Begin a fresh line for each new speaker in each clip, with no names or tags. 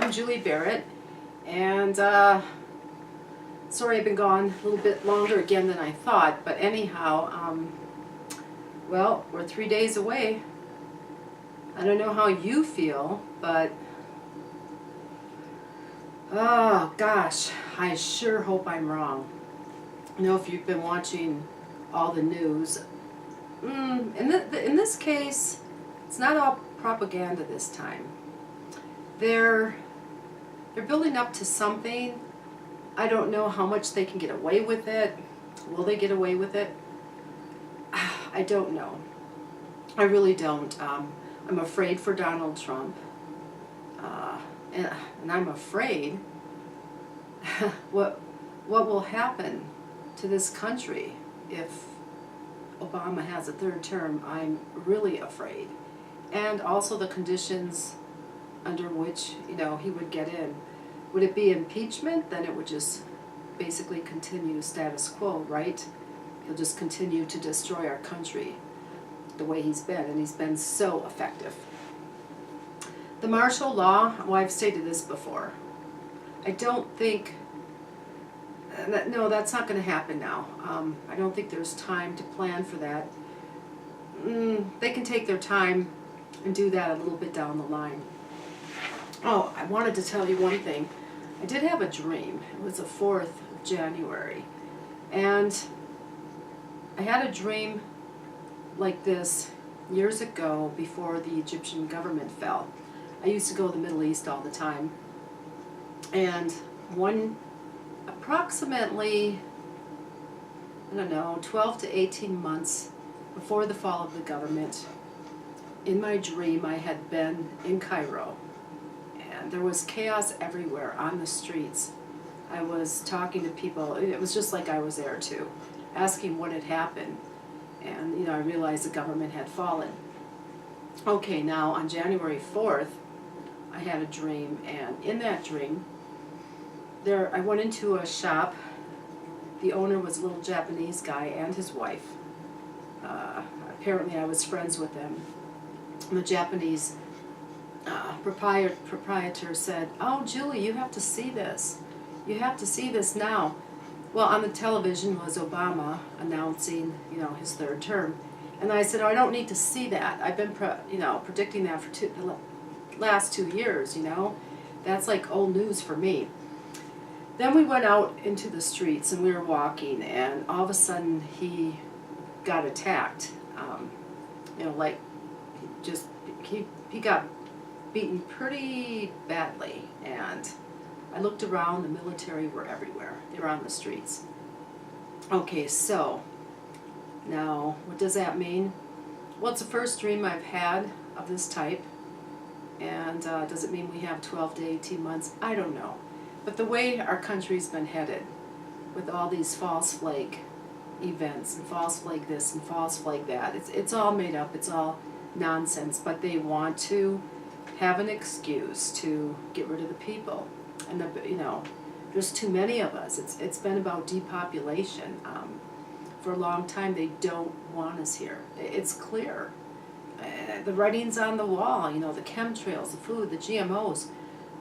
I'm Julie Barrett, and sorry I've been gone a little bit longer again than I thought, but anyhow, well, we're 3 days away. I don't know how you feel, but oh gosh, I sure hope I'm wrong. You know, if you've been watching all the news, in this case, it's not all propaganda this time. They're building up to something. I don't know how much they can get away with it. Will they get away with it? I don't know. I really don't. I'm afraid for Donald Trump. And I'm afraid what will happen to this country if Obama has a third term. I'm really afraid. And also the conditions under which, you know, he would get in. Would it be impeachment? Then it would just basically continue status quo, right? He'll just continue to destroy our country the way he's been, and he's been so effective. The martial law, well, I've stated this before. I don't think, no, that's not going to happen now. I don't think there's time to plan for that. They can take their time and do that a little bit down the line. Oh, I wanted to tell you one thing. I did have a dream. It was the 4th of January. And I had a dream like this years ago before the Egyptian government fell. I used to go to the Middle East all the time. And approximately, I don't know, 12 to 18 months before the fall of the government, in my dream I had been in Cairo. And there was chaos everywhere on the streets. I was talking to people. It was just like I was there too, asking what had happened. And, you know, I realized the government had fallen. Okay, now on January 4th, I had a dream, and in that dream, I went into a shop. The owner was a little Japanese guy and his wife. Apparently I was friends with them. And the Japanese proprietor said, "Oh, Julie, you have to see this. You have to see this now." Well, on the television was Obama announcing, you know, his third term. And I said, "Oh, I don't need to see that. I've been, predicting that for the last 2 years, you know. That's like old news for me." Then we went out into the streets and we were walking, and all of a sudden he got attacked. Like he got beaten pretty badly, and I looked around. The military were everywhere. They were on the streets. Okay, so now what does that mean? Well, it's the first dream I've had of this type, and does it mean we have 12 to 18 months? I don't know. But the way our country's been headed, with all these false flag events and false flag this and false flag that, it's all made up. It's all nonsense. But they want to have an excuse to get rid of the people. And there's too many of us. It's been about depopulation. For a long time, they don't want us here. It's clear. The writing's on the wall. You know, the chemtrails, the food, the GMOs,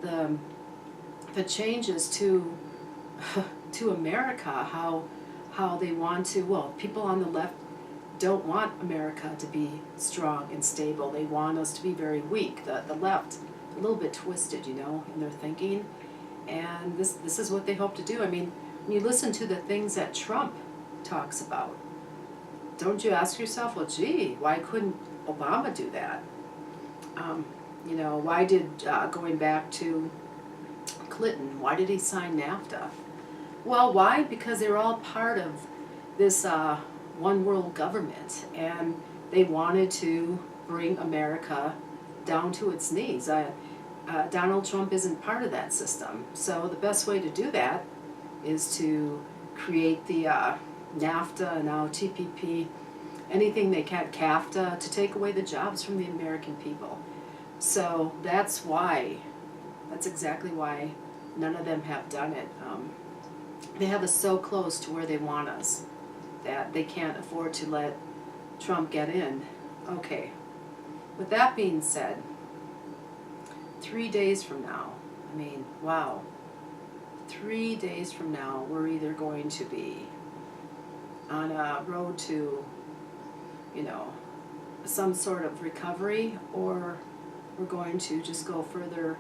the changes to America. How they want to. Well, people on the left don't want America to be strong and stable. They want us to be very weak. The left, a little bit twisted, you know, in their thinking. And this is what they hope to do. I mean, when you listen to the things that Trump talks about, don't you ask yourself, well, gee, why couldn't Obama do that? Why did, going back to Clinton, why did he sign NAFTA? Well, why? Because they were all part of this one world government, and they wanted to bring America down to its knees. Donald Trump isn't part of that system. So the best way to do that is to create the NAFTA, now TPP, anything they can, CAFTA, to take away the jobs from the American people. So that's exactly why none of them have done it. They have us so close to where they want us that they can't afford to let Trump get in. Okay, with that being said, 3 days from now, I mean, wow. 3 days from now, we're either going to be on a road to, you know, some sort of recovery, or we're going to just go further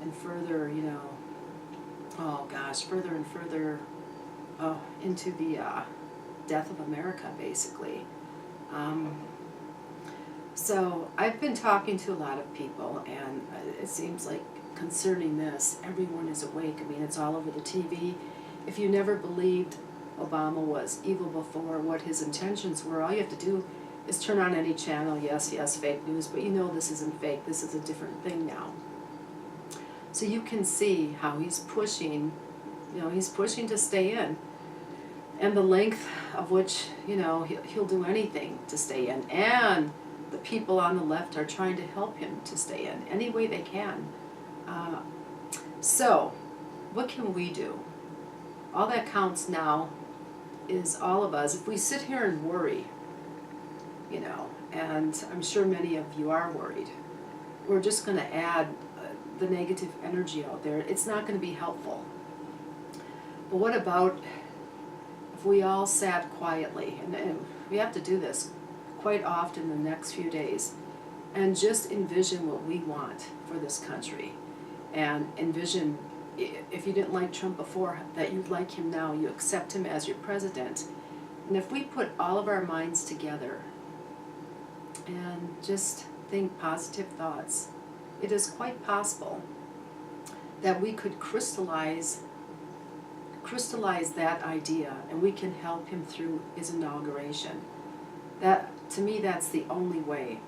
and further, you know, oh gosh, further and further into the death of America, basically. So I've been talking to a lot of people, and it seems like concerning this, everyone is awake. I mean, it's all over the TV. If you never believed Obama was evil before, what his intentions were, all you have to do is turn on any channel. Yes, fake news, but you know this isn't fake. This is a different thing now. So you can see how he's pushing, you know, he's pushing to stay in. And the length of which, you know, he'll do anything to stay in. And the people on the left are trying to help him to stay in any way they can. So, what can we do? All that counts now is all of us. If we sit here and worry, you know, and I'm sure many of you are worried, we're just going to add the negative energy out there. It's not going to be helpful. But what about if we all sat quietly, and we have to do this quite often in the next few days, and just envision what we want for this country, and envision, if you didn't like Trump before, that you like him now, you accept him as your president. And if we put all of our minds together and just think positive thoughts, it is quite possible that we could crystallize that idea, and we can help him through his inauguration. That, to me, that's the only way.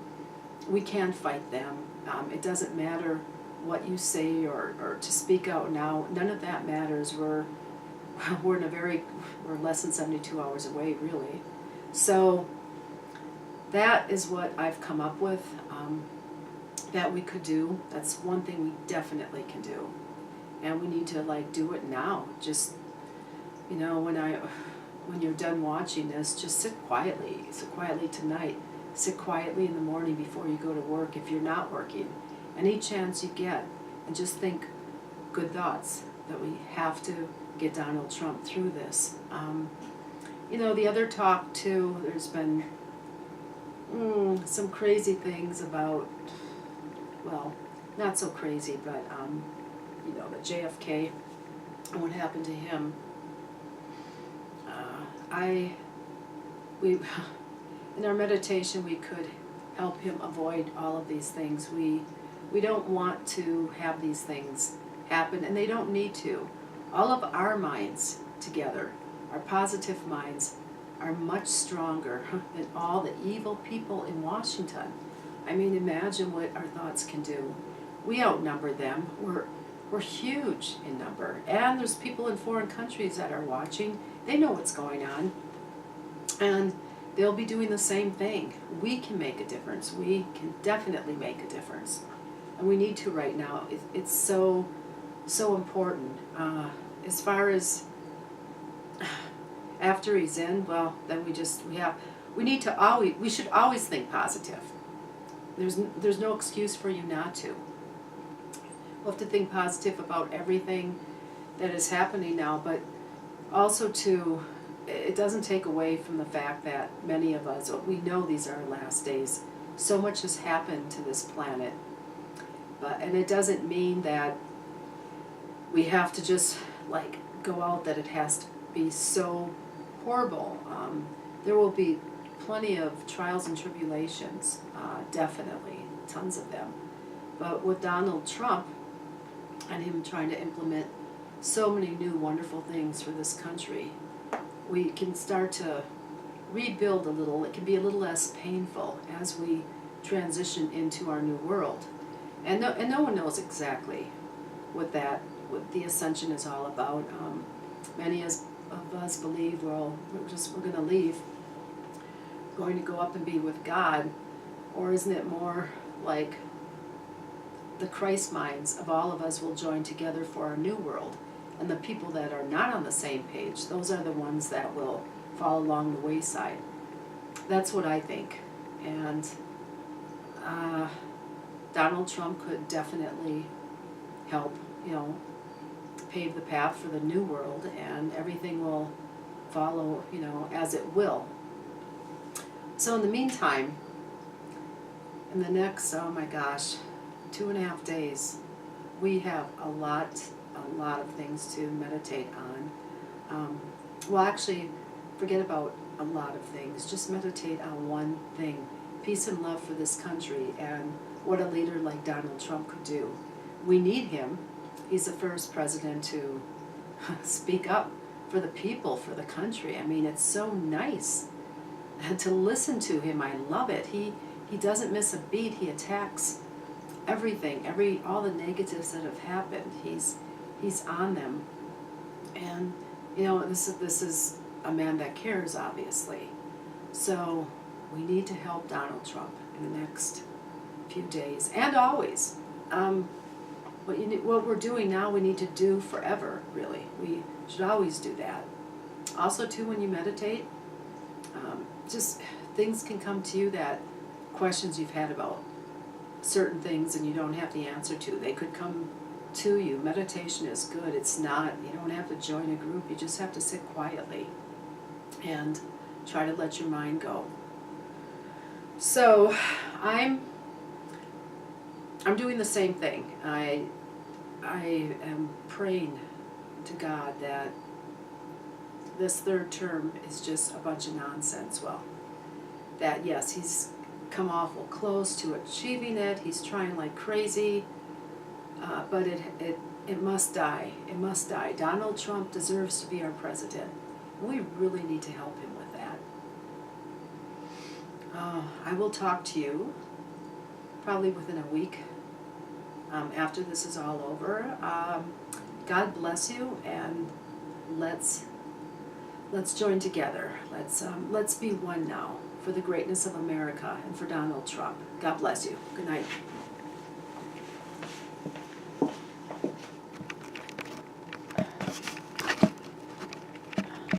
We can fight them. It doesn't matter what you say or to speak out now. None of that matters. We're less than 72 hours away, really. So that is what I've come up with that we could do. That's one thing we definitely can do, and we need to do it now. Just, you know, when you're done watching this, just sit quietly tonight. Sit quietly in the morning before you go to work if you're not working. Any chance you get, and just think good thoughts, that we have to get Donald Trump through this. You know, the other talk too, there's been some crazy things about, well, not so crazy, but you know, the JFK and what happened to him. In our meditation, we could help him avoid all of these things. We don't want to have these things happen, and they don't need to. All of our minds together, our positive minds, are much stronger than all the evil people in Washington. I mean, imagine what our thoughts can do. We outnumber them. We're huge in number. And there's people in foreign countries that are watching. They know what's going on. And they'll be doing the same thing. We can make a difference. We can definitely make a difference. And we need to right now. It's so important. As far as after he's in, well, then we should always think positive. There's no excuse for you not to. We'll have to think positive about everything that is happening now, but also too, it doesn't take away from the fact that many of us, we know these are our last days. So much has happened to this planet, and it doesn't mean that we have to just go out, that it has to be so horrible. There will be plenty of trials and tribulations, definitely, tons of them. But with Donald Trump and him trying to implement so many new wonderful things for this country, we can start to rebuild a little. It can be a little less painful as we transition into our new world. And no one knows exactly what the ascension is all about. Many of us believe, well, we're going to leave, going to go up and be with God, or isn't it more like the Christ minds of all of us will join together for our new world, and the people that are not on the same page, those are the ones that will fall along the wayside. That's what I think. And Donald Trump could definitely help pave the path for the new world, and everything will follow, as it will. So in the meantime, in the next, oh my gosh, 2.5 days, we have a lot of things to meditate on. Well, actually, forget about a lot of things. Just meditate on one thing: peace and love for this country, and what a leader like Donald Trump could do. We need him. He's the first president to speak up for the people, for the country. I mean, it's so nice to listen to him. I love it. He doesn't miss a beat. He attacks everything, all the negatives that have happened. He's on them, and this is a man that cares, obviously. So we need to help Donald Trump in the next few days and always. What we're doing now, we need to do forever. Really, we should always do that. Also, too, when you meditate, just things can come to you, that questions you've had about certain things and you don't have the answer to. They could come to you. Meditation is good. It's not, you don't have to join a group. You just have to sit quietly and try to let your mind go. So I'm doing the same thing. I am praying to God that this third term is just a bunch of nonsense. Well, that yes, he's come awful close to achieving it. He's trying like crazy, but it must die. It must die. Donald Trump deserves to be our president. We really need to help him with that. I will talk to you probably within a week after this is all over. God bless you, and let's join together. Let's be one now for the greatness of America and for Donald Trump. God bless you. Good night.